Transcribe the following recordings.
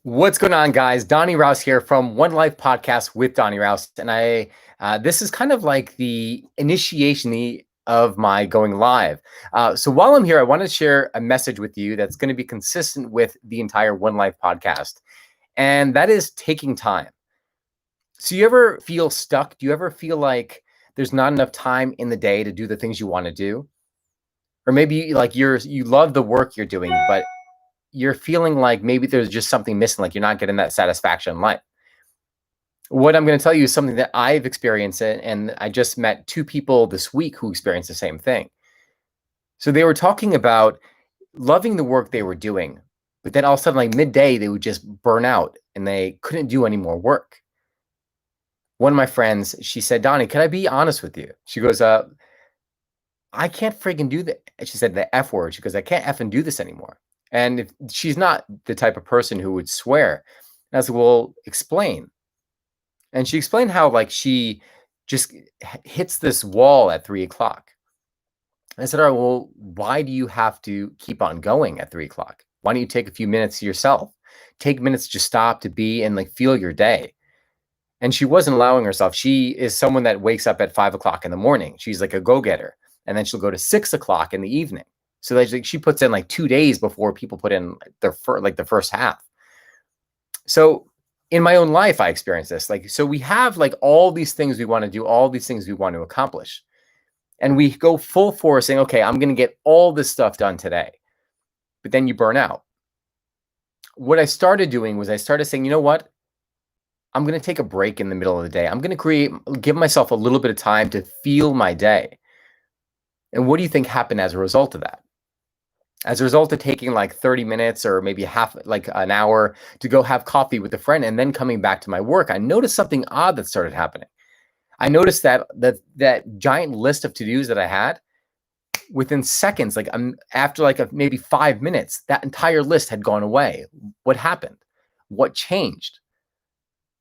What's going on, guys? Donnie Rouse here from One Life Podcast with Donnie Rouse, and this is kind of like the initiation of my going live. So while I'm here, I want to share a message with you that's going to be consistent with the entire One Life Podcast, and that is taking time. So you ever feel stuck? Do you ever feel like there's not enough time in the day to do the things you want to do? Or maybe like you love the work you're doing, but you're feeling like maybe there's just something missing, like you're not getting that satisfaction in life. What I'm going to tell you is something that I've experienced, and I just met two people this week who experienced the same thing. So they were talking about loving the work they were doing, but then all of a sudden, like midday, they would just burn out and they couldn't do any more work. One of my friends, she said, Donnie, can I be honest with you? She goes, I can't freaking do that. She said the F word. She goes, I can't effing do this anymore. And if she's not the type of person who would swear. And I said, well, explain. And she explained how like she just hits this wall at 3 o'clock. And I said, all right, well, why do you have to keep on going at 3 o'clock? Why don't you take a few minutes to yourself? Take minutes to stop, to be, and like feel your day. And she wasn't allowing herself. She is someone that wakes up at 5 o'clock in the morning. She's like a go-getter. And then she'll go to 6 o'clock in the evening. So like she puts in like 2 days before people put in the first half. So in my own life, I experienced this. Like, so we have like all these things we want to do, all these things we want to accomplish. And we go full force saying, okay, I'm going to get all this stuff done today. But then you burn out. What I started doing was I started saying, you know what? I'm going to take a break in the middle of the day. I'm going to give myself a little bit of time to feel my day. And what do you think happened as a result of that? As a result of taking like 30 minutes or maybe like an hour to go have coffee with a friend and then coming back to my work, I noticed something odd that started happening. I noticed that giant list of to-dos that I had, within seconds, like after like maybe 5 minutes, that entire list had gone away. What happened? What changed?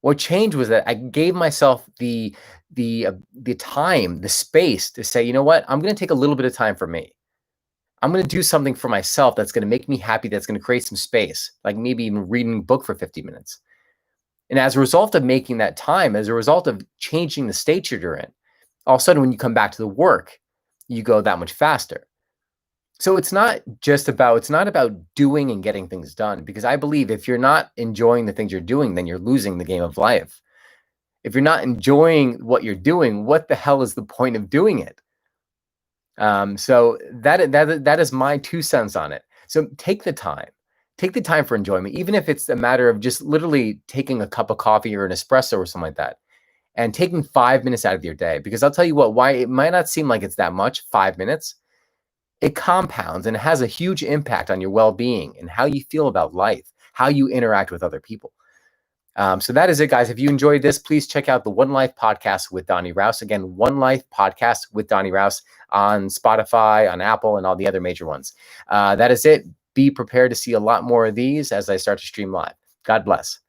What changed was that I gave myself the time, the space to say, you know what? I'm going to take a little bit of time for me. I'm going to do something for myself that's going to make me happy, that's going to create some space, like maybe even reading a book for 50 minutes. And as a result of making that time, as a result of changing the state you're in, all of a sudden when you come back to the work, you go that much faster. So it's not about doing and getting things done, because I believe if you're not enjoying the things you're doing, then you're losing the game of life. If you're not enjoying what you're doing, what the hell is the point of doing it? So that is my 2 cents on it. So take the time for enjoyment, even if it's a matter of just literally taking a cup of coffee or an espresso or something like that, and taking 5 minutes out of your day. Because I'll tell you what, why it might not seem like it's that much, 5 minutes, it compounds and it has a huge impact on your well-being and how you feel about life, how you interact with other people. So that is it, guys. If you enjoyed this, please check out the One Life Podcast with Donnie Rouse. Again, One Life Podcast with Donnie Rouse on Spotify, on Apple, and all the other major ones. That is it. Be prepared to see a lot more of these as I start to stream live. God bless.